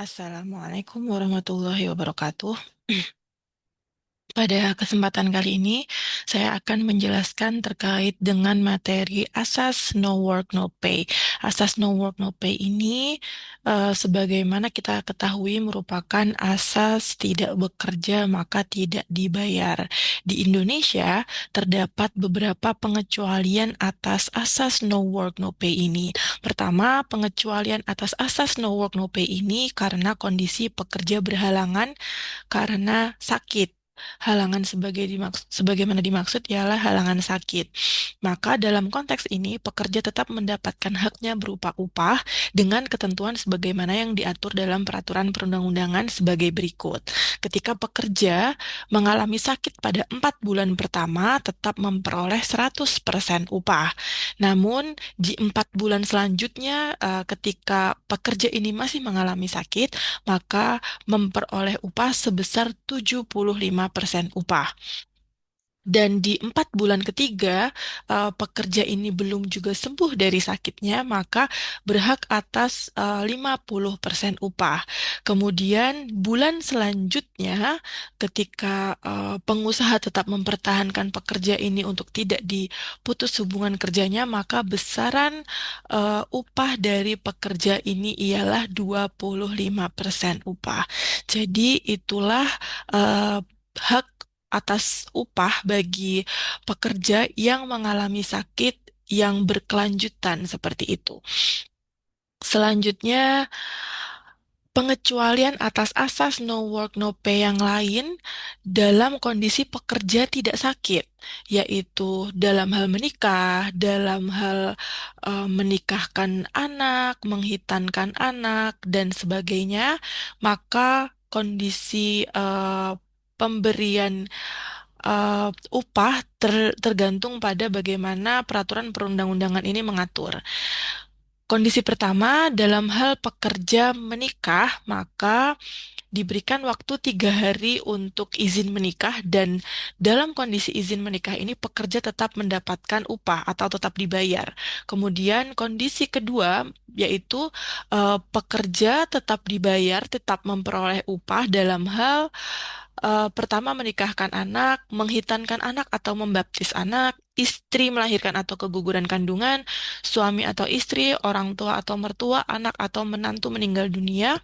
Assalamualaikum warahmatullahi wabarakatuh. Pada kesempatan kali ini, saya akan menjelaskan terkait dengan materi asas no work no pay. Asas no work no pay ini, sebagaimana kita ketahui, merupakan asas tidak bekerja maka tidak dibayar. Di Indonesia, terdapat beberapa pengecualian atas asas no work no pay ini. Pertama, pengecualian atas asas no work no pay ini karena kondisi pekerja berhalangan karena sakit. Halangan sebagaimana dimaksud ialah halangan sakit. Maka dalam konteks ini, pekerja tetap mendapatkan haknya berupa upah dengan ketentuan sebagaimana yang diatur dalam peraturan perundang-undangan sebagai berikut. Ketika pekerja mengalami sakit pada 4 bulan pertama, tetap memperoleh 100% upah. Namun, di 4 bulan selanjutnya, ketika pekerja ini masih mengalami sakit, maka memperoleh upah sebesar 75% upah. Dan di 4 bulan ketiga, pekerja ini belum juga sembuh dari sakitnya, maka berhak atas 50% upah. Kemudian bulan selanjutnya, ketika pengusaha tetap mempertahankan pekerja ini untuk tidak diputus hubungan kerjanya, maka besaran upah dari pekerja ini ialah 25% upah. Jadi itulah hak atas upah bagi pekerja yang mengalami sakit yang berkelanjutan seperti itu. Selanjutnya, pengecualian atas asas no work no pay yang lain dalam kondisi pekerja tidak sakit, yaitu dalam hal menikah, dalam hal menikahkan anak, menghitankan anak, dan sebagainya, maka kondisi pemberian upah tergantung pada bagaimana peraturan perundang-undangan ini mengatur. Kondisi pertama, dalam hal pekerja menikah, maka diberikan waktu 3 hari untuk izin menikah dan dalam kondisi izin menikah ini pekerja tetap mendapatkan upah atau tetap dibayar. Kemudian kondisi kedua yaitu pekerja tetap dibayar, tetap memperoleh upah dalam hal pertama menikahkan anak, menghitankan anak atau membaptis anak, istri melahirkan atau keguguran kandungan, suami atau istri, orang tua atau mertua, anak atau menantu meninggal dunia,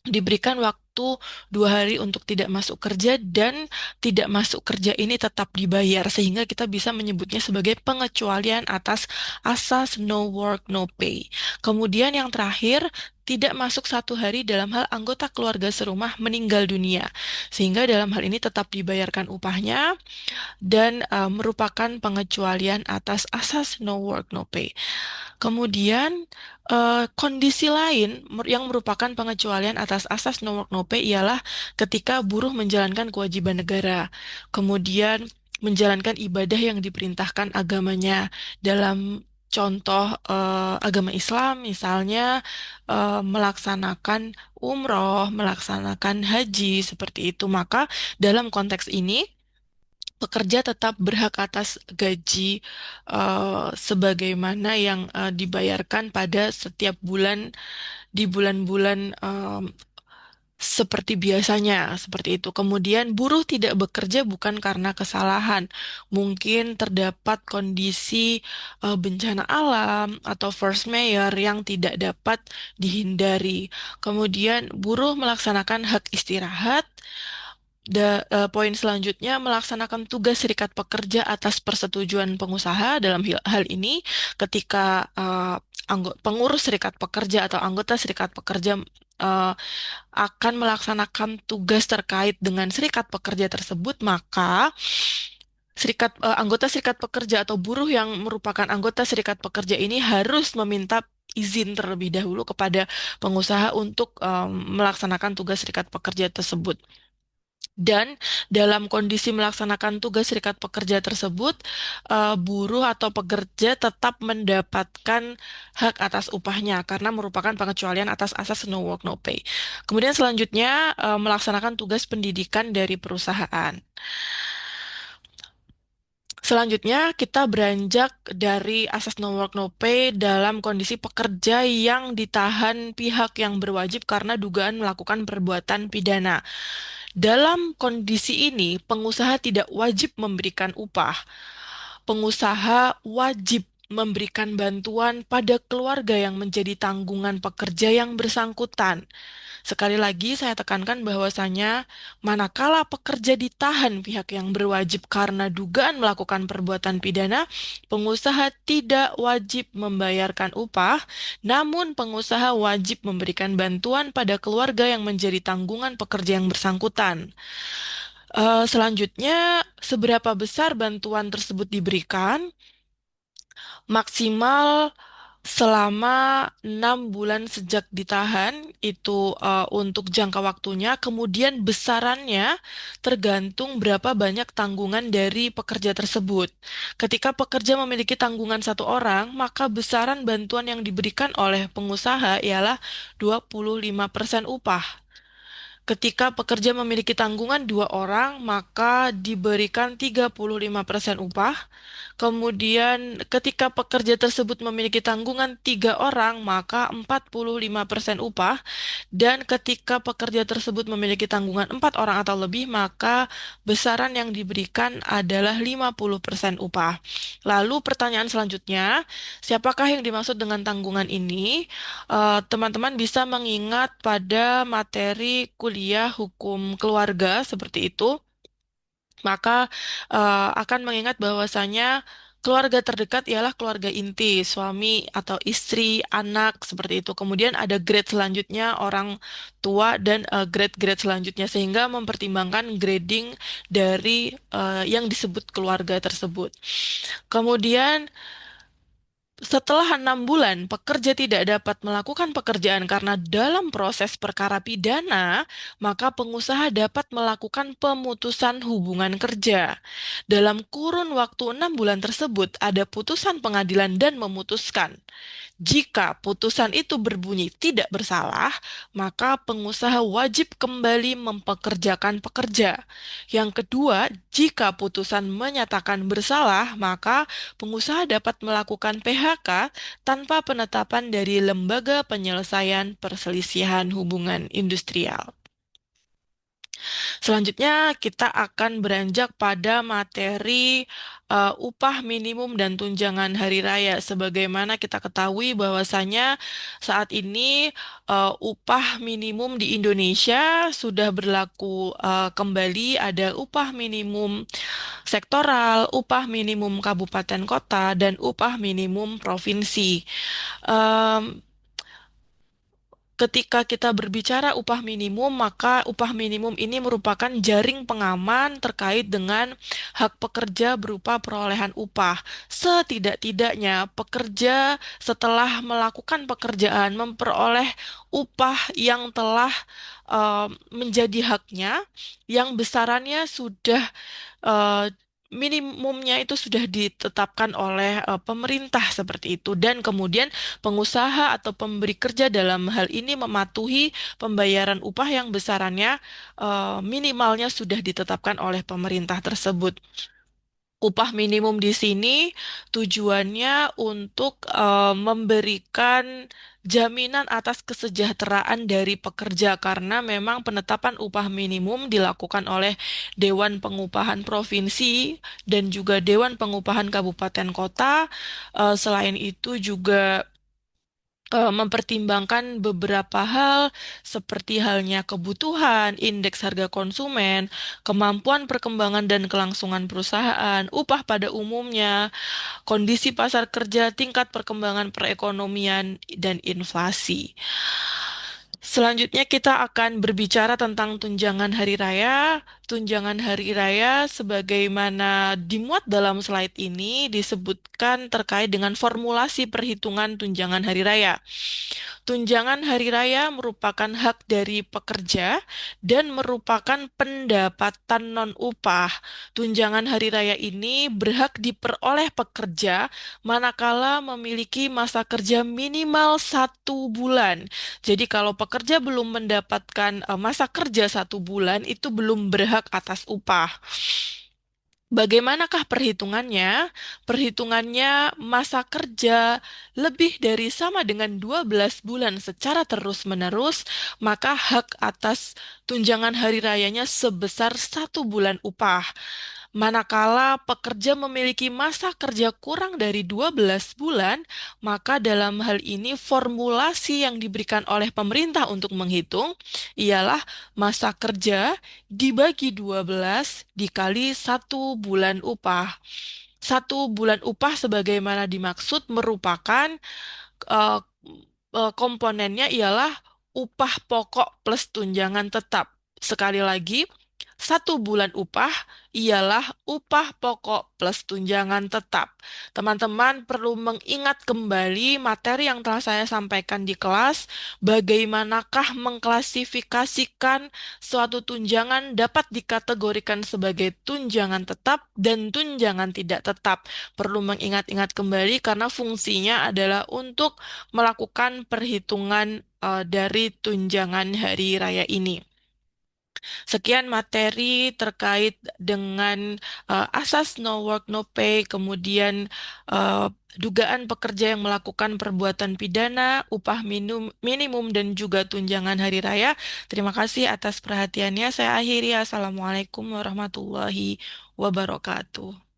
diberikan waktu 2 hari untuk tidak masuk kerja dan tidak masuk kerja ini tetap dibayar sehingga kita bisa menyebutnya sebagai pengecualian atas asas no work no pay. Kemudian yang terakhir, tidak masuk 1 hari dalam hal anggota keluarga serumah meninggal dunia sehingga dalam hal ini tetap dibayarkan upahnya dan merupakan pengecualian atas asas no work no pay. Kemudian, kondisi lain yang merupakan pengecualian atas asas no work no pay ialah ketika buruh menjalankan kewajiban negara, kemudian menjalankan ibadah yang diperintahkan agamanya dalam contoh agama Islam, misalnya melaksanakan umroh, melaksanakan haji, seperti itu. Maka dalam konteks ini, pekerja tetap berhak atas gaji sebagaimana yang dibayarkan pada setiap bulan di bulan-bulan seperti biasanya, seperti itu. Kemudian buruh tidak bekerja bukan karena kesalahan. Mungkin terdapat kondisi bencana alam atau force majeure yang tidak dapat dihindari. Kemudian buruh melaksanakan hak istirahat. Poin selanjutnya, melaksanakan tugas serikat pekerja atas persetujuan pengusaha. Dalam hal ini, ketika pengurus serikat pekerja atau anggota serikat pekerja akan melaksanakan tugas terkait dengan serikat pekerja tersebut, maka anggota serikat pekerja atau buruh yang merupakan anggota serikat pekerja ini harus meminta izin terlebih dahulu kepada pengusaha untuk melaksanakan tugas serikat pekerja tersebut. Dan dalam kondisi melaksanakan tugas serikat pekerja tersebut, buruh atau pekerja tetap mendapatkan hak atas upahnya karena merupakan pengecualian atas asas no work no pay. Kemudian selanjutnya melaksanakan tugas pendidikan dari perusahaan. Selanjutnya, kita beranjak dari asas no work no pay dalam kondisi pekerja yang ditahan pihak yang berwajib karena dugaan melakukan perbuatan pidana. Dalam kondisi ini, pengusaha tidak wajib memberikan upah. Pengusaha wajib memberikan bantuan pada keluarga yang menjadi tanggungan pekerja yang bersangkutan. Sekali lagi saya tekankan bahwasanya manakala pekerja ditahan pihak yang berwajib karena dugaan melakukan perbuatan pidana, pengusaha tidak wajib membayarkan upah, namun pengusaha wajib memberikan bantuan pada keluarga yang menjadi tanggungan pekerja yang bersangkutan. Selanjutnya, seberapa besar bantuan tersebut diberikan? Maksimal selama 6 bulan sejak ditahan itu untuk jangka waktunya, kemudian besarannya tergantung berapa banyak tanggungan dari pekerja tersebut. Ketika pekerja memiliki tanggungan satu orang, maka besaran bantuan yang diberikan oleh pengusaha ialah 25% upah. Ketika pekerja memiliki tanggungan dua orang, maka diberikan 35% upah. Kemudian ketika pekerja tersebut memiliki tanggungan tiga orang, maka 45% upah. Dan ketika pekerja tersebut memiliki tanggungan empat orang atau lebih, maka besaran yang diberikan adalah 50% upah. Lalu pertanyaan selanjutnya, siapakah yang dimaksud dengan tanggungan ini? Teman-teman bisa mengingat pada materi kuliah hukum keluarga seperti itu, maka akan mengingat bahwasanya keluarga terdekat ialah keluarga inti, suami atau istri, anak, seperti itu. Kemudian ada grade selanjutnya orang tua dan grade-grade selanjutnya sehingga mempertimbangkan grading dari yang disebut keluarga tersebut. Kemudian setelah 6 bulan, pekerja tidak dapat melakukan pekerjaan karena dalam proses perkara pidana, maka pengusaha dapat melakukan pemutusan hubungan kerja. Dalam kurun waktu 6 bulan tersebut, ada putusan pengadilan dan memutuskan. Jika putusan itu berbunyi tidak bersalah, maka pengusaha wajib kembali mempekerjakan pekerja. Yang kedua, jika putusan menyatakan bersalah, maka pengusaha dapat melakukan PHK tanpa penetapan dari Lembaga Penyelesaian Perselisihan Hubungan Industrial. Selanjutnya, kita akan beranjak pada materi upah minimum dan tunjangan hari raya. Sebagaimana kita ketahui bahwasanya saat ini upah minimum di Indonesia sudah berlaku kembali. Ada upah minimum sektoral, upah minimum kabupaten kota, dan upah minimum provinsi. Em, Ketika kita berbicara upah minimum, maka upah minimum ini merupakan jaring pengaman terkait dengan hak pekerja berupa perolehan upah. Setidak-tidaknya, pekerja setelah melakukan pekerjaan memperoleh upah yang telah menjadi haknya, yang besarannya sudah eh, minimumnya itu sudah ditetapkan oleh pemerintah seperti itu, dan kemudian pengusaha atau pemberi kerja dalam hal ini mematuhi pembayaran upah yang besarannya minimalnya sudah ditetapkan oleh pemerintah tersebut. Upah minimum di sini tujuannya untuk memberikan jaminan atas kesejahteraan dari pekerja karena memang penetapan upah minimum dilakukan oleh Dewan Pengupahan Provinsi dan juga Dewan Pengupahan Kabupaten Kota. Selain itu juga mempertimbangkan beberapa hal seperti halnya kebutuhan, indeks harga konsumen, kemampuan perkembangan dan kelangsungan perusahaan, upah pada umumnya, kondisi pasar kerja, tingkat perkembangan perekonomian, dan inflasi. Selanjutnya kita akan berbicara tentang tunjangan hari raya. Tunjangan hari raya sebagaimana dimuat dalam slide ini disebutkan terkait dengan formulasi perhitungan tunjangan hari raya. Tunjangan hari raya merupakan hak dari pekerja dan merupakan pendapatan non-upah. Tunjangan hari raya ini berhak diperoleh pekerja manakala memiliki masa kerja minimal 1 bulan. Jadi kalau pekerja belum mendapatkan masa kerja 1 bulan, itu belum berhak atas upah. Bagaimanakah perhitungannya? Perhitungannya masa kerja lebih dari sama dengan 12 bulan secara terus-menerus, maka hak atas tunjangan hari rayanya sebesar 1 bulan upah. Manakala pekerja memiliki masa kerja kurang dari 12 bulan, maka dalam hal ini formulasi yang diberikan oleh pemerintah untuk menghitung ialah masa kerja dibagi 12 dikali 1 bulan upah. 1 bulan upah sebagaimana dimaksud merupakan eh, komponennya ialah upah pokok plus tunjangan tetap. Sekali lagi, 1 bulan upah ialah upah pokok plus tunjangan tetap. Teman-teman perlu mengingat kembali materi yang telah saya sampaikan di kelas, bagaimanakah mengklasifikasikan suatu tunjangan dapat dikategorikan sebagai tunjangan tetap dan tunjangan tidak tetap. Perlu mengingat-ingat kembali karena fungsinya adalah untuk melakukan perhitungan dari tunjangan hari raya ini. Sekian materi terkait dengan asas no work no pay, kemudian eh, dugaan pekerja yang melakukan perbuatan pidana, upah minimum dan juga tunjangan hari raya. Terima kasih atas perhatiannya. Saya akhiri. Assalamualaikum warahmatullahi wabarakatuh.